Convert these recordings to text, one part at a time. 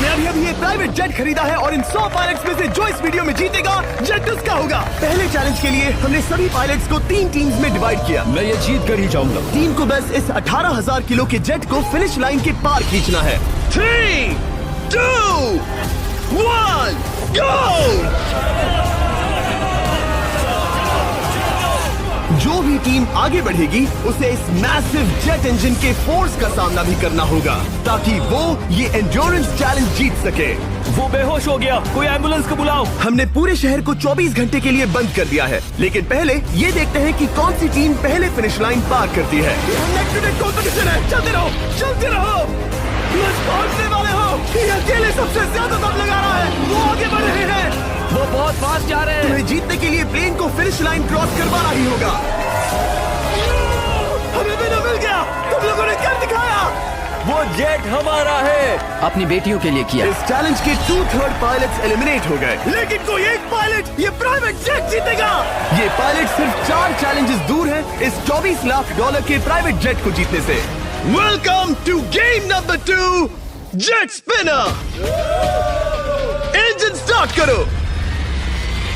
मैंने अभी ये प्राइवेट जेट खरीदा है और इन 100 पायलट्स में से जो इस वीडियो में जीतेगा जेट उसका होगा। पहले चैलेंज के लिए हमने सभी पायलट्स को 3 टीम्स में डिवाइड किया। मैं ये जीत कर ही जाऊंगा। टीम को बस इस 18,000 किलो के जेट को फिनिश लाइन के पार खींचना है। 3, 2, 1, गो! जो भी टीम आगे बढ़ेगी उसे इस मैसिव जेट इंजन के फोर्स का सामना भी करना होगा ताकि वो ये एंड्योरेंस चैलेंज जीत सके। वो बेहोश हो गया, कोई एम्बुलेंस को बुलाओ। हमने पूरे शहर को 24 घंटे के लिए बंद कर दिया है, लेकिन पहले ये देखते हैं कि कौन सी टीम पहले फिनिश लाइन पार करती है। कंपटीशन है, चलते रहो, चलते रहो। पहुंचने वाले हो। ये अकेले सबसे ज्यादा दम लगा रहा है, वो आगे बढ़ रहे हैं। वो बहुत फास्ट जा रहे हैं। तुम्हें जीतने के लिए प्लेन को फिनिश लाइन क्रॉस करवाना ही होगा। हमें भी मिल गया, तुम लोगों ने कर दिखाया। वो जेट हमारा है। अपनी बेटियों के लिए किया। इस चैलेंज के 2/3 पायलट्स एलिमिनेट हो गए, लेकिन कोई एक पायलट ये प्राइवेट जेट जीतेगा। ये पायलट सिर्फ 4 चैलेंजेस दूर है इस $24 लाख के प्राइवेट जेट को जीतने से। Welcome to game number 2, jet spinner. Engine start करो।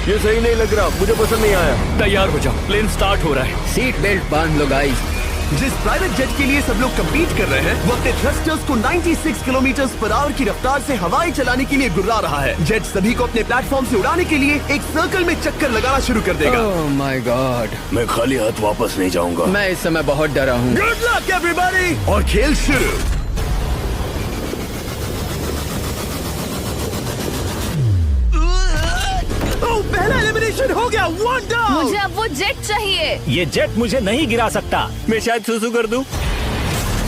ये सही नहीं लग रहा, मुझे पसंद नहीं आया। तैयार हो जाओ, प्लेन स्टार्ट हो रहा है। सीट बेल्ट बांध लो गाइस। जिस प्राइवेट जेट के लिए सब लोग कम्पीट कर रहे हैं वो अपने थ्रस्टर्स को 96 किलोमीटर पर आवर की रफ्तार से हवाएं चलाने के लिए गुर्रा रहा है। जेट सभी को अपने प्लेटफॉर्म से उड़ाने के लिए एक सर्कल में चक्कर लगाना शुरू कर देगा। ओह माय गॉड, मैं खाली हाथ वापस नहीं जाऊंगा। मैं इस समय बहुत डरा हूँ। गुड लक एवरीबॉडी, और खेल शुरू। पहला एलिमिनेशन हो गया, 1 डाउन। मुझे अब वो जेट चाहिए। ये जेट मुझे नहीं गिरा सकता। मैं शायद सुसु कर दूं।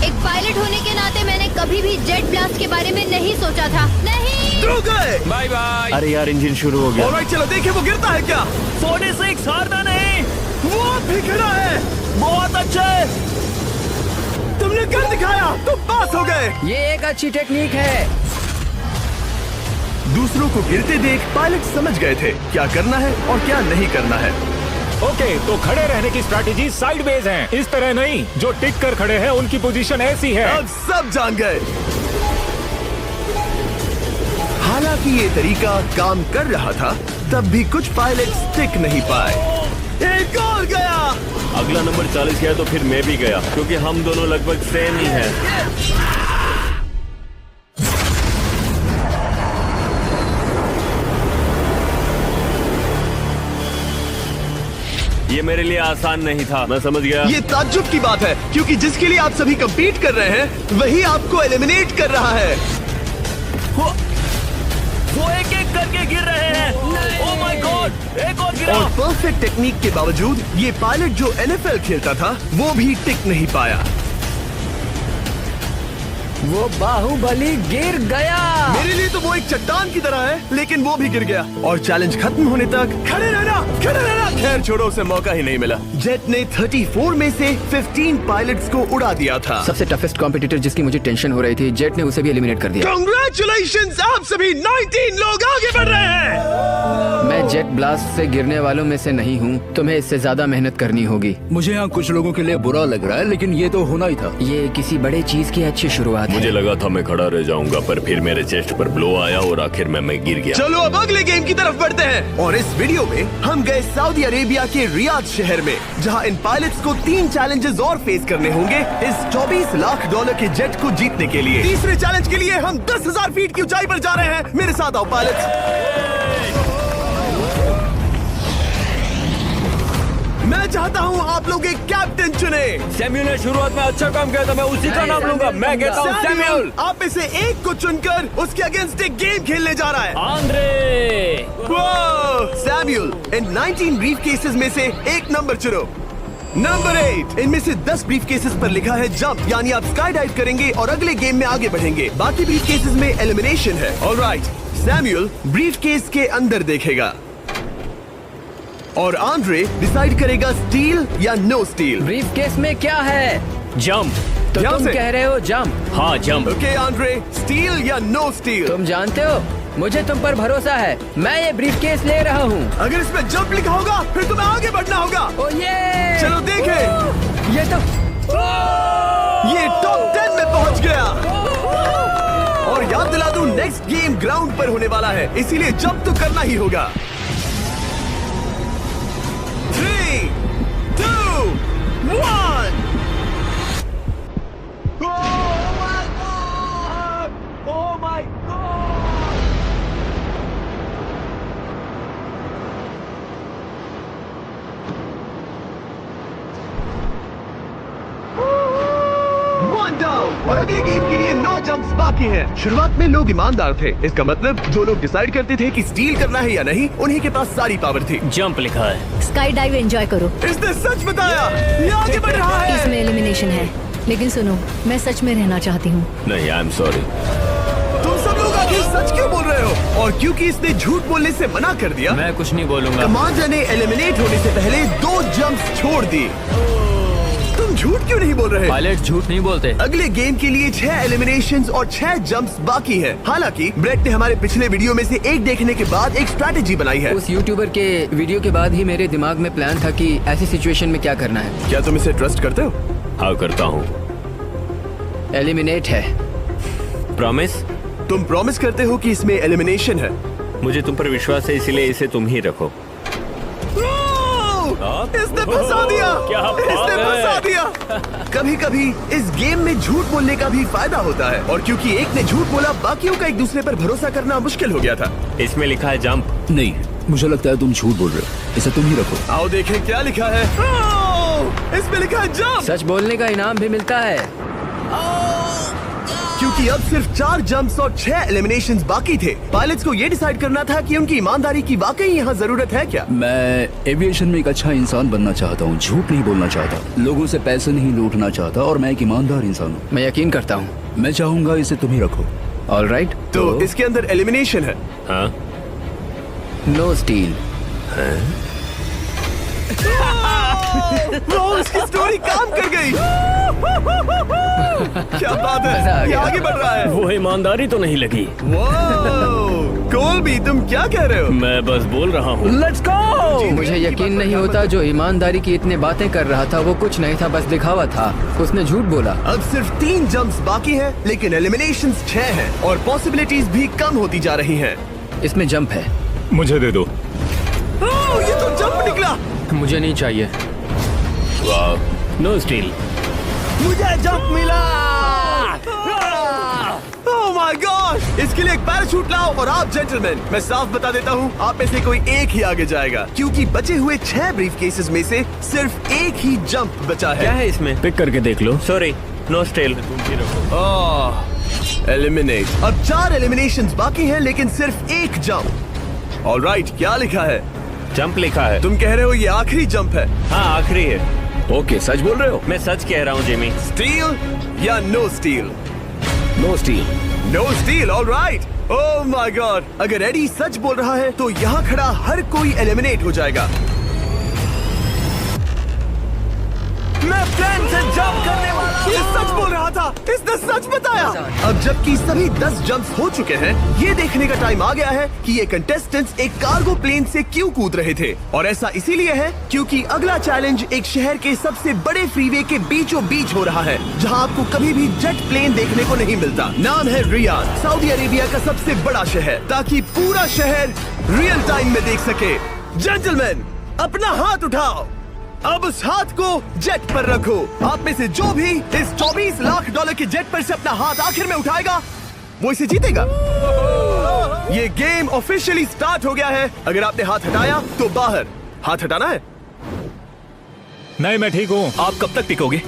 एक पायलट होने के नाते मैंने कभी भी जेट ब्लास्ट के बारे में नहीं सोचा था। नहीं। दो गए। Bye bye. अरे यार, इंजन शुरू हो गया। ऑलराइट, चलो देखें वो गिरता है क्या। 46 हारना नहीं। वो भी खड़ा है। बहुत अच्छे। तुमने कर दिखाया, तुम पास हो गए। ये एक अच्छी टेक्निक है। दूसरों को गिरते देख पायलट समझ गए थे क्या करना है और क्या नहीं करना है। ओके, तो खड़े रहने की स्ट्रैटेजी साइडवेज है, इस तरह नहीं। जो टिक कर खड़े हैं उनकी पोजीशन ऐसी है। अब सब जान गए। हालांकि ये तरीका काम कर रहा था, तब भी कुछ पायलट टिक नहीं पाए। एक और गया। अगला नंबर 40 गया तो फिर मैं भी गया, क्योंकि हम दोनों लगभग सेम ही हैं। ये मेरे लिए आसान नहीं था, मैं समझ गया। ये ताज्जुब की बात है, क्योंकि जिसके लिए आप सभी कम्पीट कर रहे हैं वही आपको एलिमिनेट कर रहा है। वो एक एक करके गिर रहे हैं। ओह माय गॉड, एक और गिरा। और परफेक्ट टेक्निक के बावजूद ये पायलट जो NFL खेलता था वो भी टिक नहीं पाया। वो बाहुबली गिर गया। मेरे लिए तो वो एक चट्टान की तरह है, लेकिन वो भी गिर गया। और चैलेंज खत्म होने तक खड़े रहना, खड़े रहना। खैर छोड़ो, उसे मौका ही नहीं मिला। जेट ने 34 में से 15 पायलट्स को उड़ा दिया था। सबसे टफेस्ट कॉम्पिटिटर जिसकी मुझे टेंशन हो रही थी, जेट ने उसे भी एलिमिनेट कर दिया। कांग्रेचुलेशंस, आप सभी 19 लोग आगे बढ़ रहे हैं। मैं जेट ब्लास्ट से गिरने वालों में से नहीं हूँ, तुम्हें इससे ज्यादा मेहनत करनी होगी। मुझे यहाँ कुछ लोगों के लिए बुरा लग रहा है, लेकिन ये तो होना ही था। ये किसी बड़े चीज की अच्छी शुरुआत है। मुझे लगा था मैं खड़ा रह जाऊंगा, पर फिर मेरे चेस्ट पर ब्लो आया और आखिर में मैं गिर गया। चलो अब अगले गेम की तरफ बढ़ते हैं। और इस वीडियो में हम गए सऊदी अरेबिया के रियाद शहर में, जहां इन पायलट्स को 3 चैलेंजेस और फेस करने होंगे इस $24 लाख के जेट को जीतने के लिए। तीसरे चैलेंज के लिए हम 10,000 फीट की ऊंचाई पर जा रहे हैं। मेरे साथ आओ पायलट्स। मैं चाहता हूँ आप लोग एक कैप्टन चुने। सैमुअल ने शुरुआत में अच्छा काम किया था, मैं उसी का नाम लूंगा। मैं कहता हूँ सैमुअल। आप में से एक को चुनकर उसके अगेंस्ट एक गेम खेलने जा रहा है। आंद्रे। सैमुअल, इन 19 ब्रीफ केसेस में से एक नंबर चुनो। नंबर 8। इनमें से 10 ब्रीफ केसेस पर लिखा है जंप, यानी आप स्काई डाइव करेंगे और अगले गेम में आगे बढ़ेंगे। बाकी ब्रीफ केसेस में एलिमिनेशन है। ऑलराइट, सैमुअल ब्रीफ केस के अंदर देखेगा और आंद्रे डिसाइड करेगा स्टील या नो स्टील। ब्रीफ केस में क्या है? जंप। तो यहाँ तुम से? कह रहे हो जंप? हाँ, जंप। ओके आंद्रे, स्टील या नो स्टील? तुम जानते हो, मुझे तुम पर भरोसा है। मैं ये ब्रीफ केस ले रहा हूँ। अगर इसमें जंप लिखा होगा फिर तुम्हें आगे बढ़ना होगा। ओ ये चलो देखें। ये तो ये टॉप 10 में पहुंच गया। और याद दिला दूं, नेक्स्ट गेम ग्राउंड पर होने वाला है, इसीलिए जंप तो करना ही होगा। 3, 2, 1। और अगले गेम के लिए 9 जंप्स बाकी हैं। शुरुआत में लोग ईमानदार थे, इसका मतलब जो लोग डिसाइड करते थे कि स्टील करना है या नहीं, उन्हीं के पास सारी पावर थी। जंप लिखा है। स्काई डाइव एंजॉय करो। इसने सच बताया, ये आगे बढ़ रहा है। इसमें एलिमिनेशन है, लेकिन सुनो, मैं सच में रहना चाहती हूँ। नहीं, आई एम सॉरी। तुम सब लोग आखिर सच क्यों बोल रहे हो? और क्योंकि इसने झूठ बोलने से मना कर दिया, मैं कुछ नहीं बोलूंगा। कमांडर ने एलिमिनेट होने से पहले 2 जंप्स छोड़ दी। तुम झूठ क्यों नहीं बोल रहे? पायलट झूठ नहीं बोलते। अगले गेम के लिए 6 एलिमिनेशंस और 6 जंप्स बाकी हैं। हालांकि ब्रेट ने हमारे पिछले वीडियो में से एक देखने के बाद एक स्ट्रैटेजी बनाई है। उस यूट्यूबर के वीडियो के बाद ही मेरे दिमाग में प्लान था कि ऐसी सिचुएशन में क्या करना है। क्या तुम इसे ट्रस्ट करते हो? हाँ, करता हूँ। एलिमिनेट है। प्रॉमिस? तुम प्रॉमिस करते हो कि इसमें एलिमिनेशन है? मुझे तुम पर विश्वास है, इसलिए इसे तुम ही रखो। इसने फंसा दिया। क्या बात इसने है? फंसा दिया। कभी कभी इस गेम में झूठ बोलने का भी फायदा होता है, और क्योंकि एक ने झूठ बोला, बाकियों का एक दूसरे पर भरोसा करना मुश्किल हो गया था। इसमें लिखा है जंप। नहीं, मुझे लगता है तुम झूठ बोल रहे हो, इसे तुम ही रखो। आओ देखें क्या लिखा है। इसमें लिखा है जंप। सच बोलने का इनाम भी मिलता है। क्योंकि अब सिर्फ 4 जंप्स और 6 एलिमिनेशंस बाकी थे, पायलट्स को ये डिसाइड करना था कि उनकी ईमानदारी की वाकई यहाँ जरूरत है क्या। मैं एविएशन में एक अच्छा इंसान बनना चाहता हूँ, झूठ नहीं बोलना चाहता, लोगों से पैसे नहीं लूटना चाहता, और मैं एक ईमानदार इंसान हूँ। मैं यकीन करता हूँ। मैं चाहूंगा इसे तुम ही रखो। All right. तो इसके अंदर एलिमिनेशन है। हाँ। No steel. इसकी स्टोरी काम कर गई। क्या बात मजा आ है, ये गया। आगे बढ़ रहा है। वो ईमानदारी तो नहीं लगी। कोलबी, तुम क्या कह रहे हो? मैं बस बोल रहा हूँ। Let's go. मुझे यकीन नहीं होता, जो ईमानदारी की इतनी बातें कर रहा था वो कुछ नहीं था, बस दिखावा था। उसने झूठ बोला। अब सिर्फ 3 जंप्स बाकी हैं, लेकिन एलिमिनेशंस 6 हैं और पॉसिबिलिटीज भी कम होती जा रही हैं। इसमें जंप है। मुझे दे दो। ये तो जंप निकला। मुझे नहीं चाहिए। No steel. मुझे जंप मिला। ओह माय गॉड! इसके लिए एक पैराशूट लाओ। और आप जेंटलमैन, मैं साफ बता देता हूँ, आप में से कोई एक ही आगे जाएगा, क्योंकि बचे हुए 6 ब्रीफ केसेस में से सिर्फ एक ही जंप बचा है। क्या है इसमें? पिक करके देख लो। Sorry, no still. एलिमिनेट। अब 4 एलिमिनेशंस बाकी हैं, लेकिन सिर्फ एक जंप। ऑलराइट, क्या लिखा है? जंप लिखा है। तुम कह रहे हो ये आखिरी जंप है? हाँ, आखिरी है। ओके, सच बोल रहे हो? मैं सच कह रहा हूँ जिमी। स्टील या no steal? No steal. No steal. Alright. Oh my god! अगर एडी सच बोल रहा है तो यहाँ खड़ा हर कोई एलिमिनेट हो जाएगा। मैं प्लेन से जंप करने वाला। ये सच बोल रहा था, इसने सच बताया। अब जबकि सभी 10 जंप्स हो चुके हैं, ये देखने का टाइम आ गया है कि ये कंटेस्टेंट्स एक कार्गो प्लेन से क्यों कूद रहे थे। और ऐसा इसीलिए है क्योंकि अगला चैलेंज एक शहर के सबसे बड़े फ्रीवे के बीचों बीच हो रहा है, जहां आपको कभी भी जेट प्लेन देखने को नहीं मिलता। नाम है रियाद, सऊदी अरेबिया का सबसे बड़ा शहर, ताकि पूरा शहर रियल टाइम में देख सके। जेंटलमैन, अपना हाथ उठाओ। अब उस हाथ को जेट पर रखो। आप में से जो भी इस $24 लाख के जेट पर से अपना हाथ आखिर में उठाएगा, वो इसे जीतेगा। ये गेम ऑफिशियली स्टार्ट हो गया है। अगर आपने हाथ हटाया तो बाहर। हाथ हटाना है? नहीं, मैं ठीक हूँ। आप कब तक टिकोगे?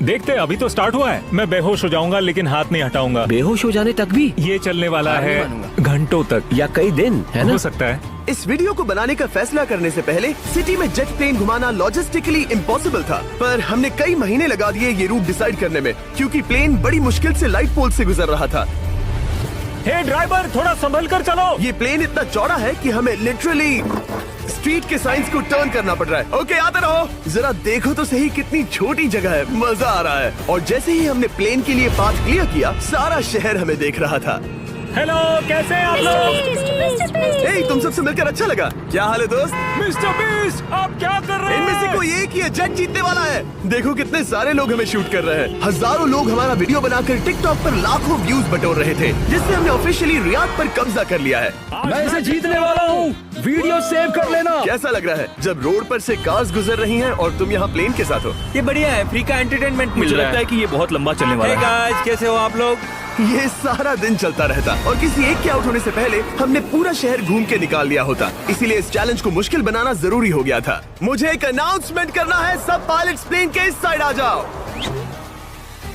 देखते हैं, अभी तो स्टार्ट हुआ है। मैं बेहोश हो जाऊंगा, लेकिन हाथ नहीं हटाऊंगा। बेहोश हो जाने तक भी? ये चलने वाला हार नहीं है मानूंगा। घंटों तक या कई दिन, है ना? हो सकता है। इस वीडियो को बनाने का फैसला करने से पहले सिटी में जेट प्लेन घुमाना लॉजिस्टिकली इम्पॉसिबल था, पर हमने कई महीने लगा दिए ये रूट डिसाइड करने में, क्योंकि प्लेन बड़ी मुश्किल से लाइट पोल से गुजर रहा था। हे ड्राइवर, थोड़ा संभल कर चलो। ये प्लेन इतना चौड़ा है कि हमें लिटरली स्ट्रीट के साइंस को टर्न करना पड़ रहा है। ओके, आते रहो। जरा देखो तो सही कितनी छोटी जगह है, मजा आ रहा है। और जैसे ही हमने प्लेन के लिए पाथ क्लियर किया, सारा शहर हमें देख रहा था। हेलो, कैसे हैं आप लोग? ए, तुम सबसे मिलकर अच्छा लगा। क्या हाल है दोस्त? मिस्टर बीस्ट, आप क्या कर रहे इनमें से हैं? कोई एक ही है जेट जीतने वाला है। देखो कितने सारे लोग हमें शूट कर रहे हैं। हजारों लोग हमारा वीडियो बनाकर टिकटॉक पर लाखों व्यूज बटोर रहे थे, जिससे हमने ऑफिशियली रियाद पर कब्जा कर लिया है। मैं इसे जीतने वाला हूँ। वीडियो सेव कर लेना। कैसा लग रहा है जब रोड पर से कार्स गुजर रही हैं और तुम यहाँ प्लेन के साथ हो? ये बढ़िया है, फ्री का एंटरटेनमेंट मिल मुझे रहा लगता है कि ये बहुत लंबा चलने वाला है। गाइस, कैसे हो आप लोग? ये सारा दिन चलता रहता और किसी एक के आउट होने से पहले हमने पूरा शहर घूम के निकाल लिया होता। इसीलिए इस चैलेंज को मुश्किल बनाना जरूरी हो गया था। मुझे एक अनाउंसमेंट करना है, सब पायलट्स प्लेन के इस साइड आ जाओ।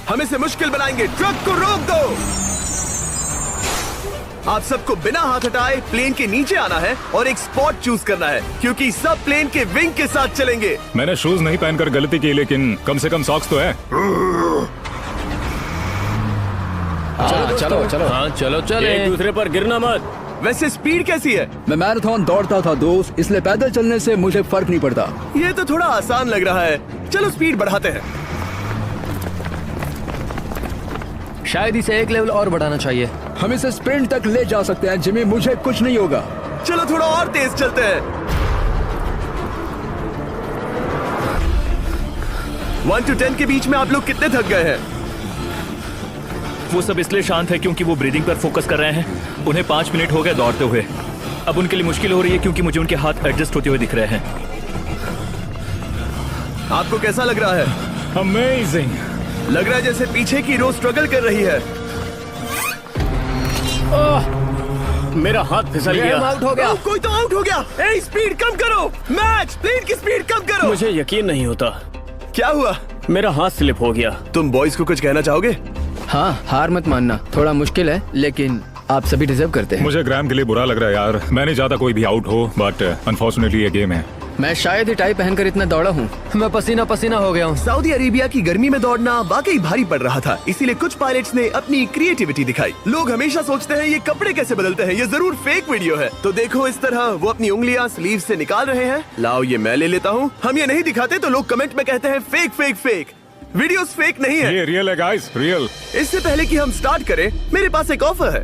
हम इसे मुश्किल बनाएंगे, ट्रक को रोक दो। आप सबको बिना हाथ हटाए प्लेन के नीचे आना है और एक स्पॉट चूज करना है, क्योंकि सब प्लेन के विंग के साथ चलेंगे। मैंने शूज नहीं पहनकर गलती की, लेकिन कम से कम सॉक्स तो है। चलो चलो। हाँ चलो चले। एक दूसरे पर गिरना मत। वैसे स्पीड कैसी है? मैं मैराथन दौड़ता था दोस्त, इसलिए पैदल चलने से मुझे फर्क नहीं पड़ता। ये तो थोड़ा आसान लग रहा है। चलो स्पीड बढ़ाते हैं। शायद इसे एक लेवल और बढ़ाना चाहिए। हम इसे स्प्रिंट तक ले जा सकते हैं जिमी, मुझे कुछ नहीं होगा। चलो थोड़ा और तेज चलते हैं। 1 to 10 के बीच में आप लोग कितने थक गए हैं? वो सब इसलिए शांत है क्योंकि वो ब्रीदिंग पर फोकस कर रहे हैं। उन्हें 5 मिनट हो गए दौड़ते हुए। अब उनके लिए मुश्किल हो रही है क्योंकि मुझे उनके हाथ एडजस्ट होते हुए दिख रहे हैं। आपको कैसा लग रहा है? अमेजिंग। लग रहा है जैसे पीछे की रो स्ट्रगल कर रही है। मेरा हाथ फिसल गया। आउट हो गया। कोई तो आउट हो गया। ए, स्पीड कम करो। मैच प्लेन की स्पीड कम करो। मुझे यकीन नहीं होता, क्या हुआ? मेरा हाथ स्लिप हो गया। तुम बॉयज को कुछ कहना चाहोगे? हाँ, हार मत मानना। थोड़ा मुश्किल है, लेकिन आप सभी डिजर्व करते हैं। मुझे ग्राम के लिए बुरा लग रहा है यार। मैं नहीं चाहता कोई भी आउट हो, बट अनफॉर्चुनेटली ये गेम है। मैं शायद ही टाई पहनकर इतना दौड़ा हूँ। मैं पसीना पसीना हो गया हूँ। सऊदी अरेबिया की गर्मी में दौड़ना वाकई भारी पड़ रहा था, इसीलिए कुछ पायलट्स ने अपनी क्रिएटिविटी दिखाई। लोग हमेशा सोचते हैं ये कपड़े कैसे बदलते हैं, ये जरूर फेक वीडियो है। तो देखो इस तरह वो अपनी उंगलियां स्लीव से निकाल रहे हैं। लाओ ये मैं ले लेता हूँ। हम ये नहीं दिखाते तो लोग कमेंट में कहते हैं fake fake fake. Videos fake नहीं है। ये रियल है गाइस, रियल। इससे पहले कि हम स्टार्ट करें, मेरे पास एक ऑफर है।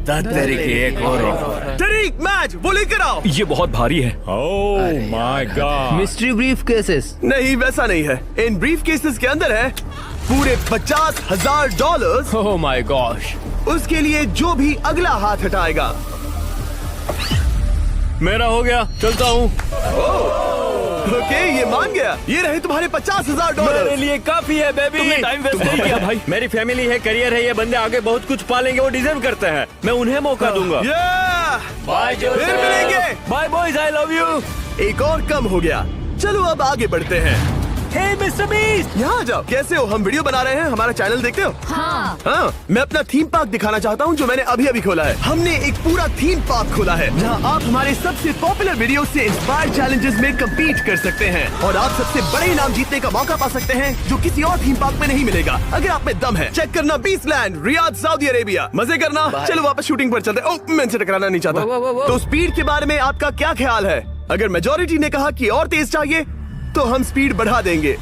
तरीक मैच वो लेकर आओ। ये बहुत भारी है। ओह my God. Mystery brief cases. नहीं वैसा नहीं है। इन ब्रीफ केसेस के अंदर है पूरे $50,000। Oh my gosh. उसके लिए जो भी अगला हाथ हटाएगा। मेरा हो गया, चलता हूँ। ओके, ये मान गया। ये रहे तुम्हारे $50,000। मेरे लिए काफी है बेबी। तुमने टाइम वेस्ट नहीं किया भाई। मेरी फैमिली है, करियर है, ये बंदे आगे बहुत कुछ पालेंगे, वो डिजर्व करते हैं। मैं उन्हें मौका दूंगा। बाय फिर मिलेंगे। Bye boys, I love you. एक और कम हो गया। चलो अब आगे बढ़ते हैं। हे मिस्टर बीस्ट, यहाँ आ जाओ। कैसे हो? हम वीडियो बना रहे हैं, हमारा चैनल देखते हो? हाँ, मैं अपना थीम पार्क दिखाना चाहता हूँ जो मैंने अभी अभी खोला है। हमने एक पूरा थीम पार्क खोला है जहाँ आप हमारे सबसे पॉपुलर वीडियो से इंस्पायर्ड चैलेंजेस में कम्पीट कर सकते हैं और आप सबसे बड़े इनाम जीतने का मौका पा सकते हैं जो किसी और थीम पार्क में नहीं मिलेगा। अगर आप में दम है, चेक करना beast land, Riyadh, Saudi Arabia. मजे करना। चलो वापस शूटिंग पर चलते हैं। ओह, मैं इनसे टकराना नहीं चाहता। तो स्पीड के बारे में आपका क्या ख्याल है? अगर मेजोरिटी ने कहा कि और तेज चाहिए तो हम स्पीड बढ़ा देंगे।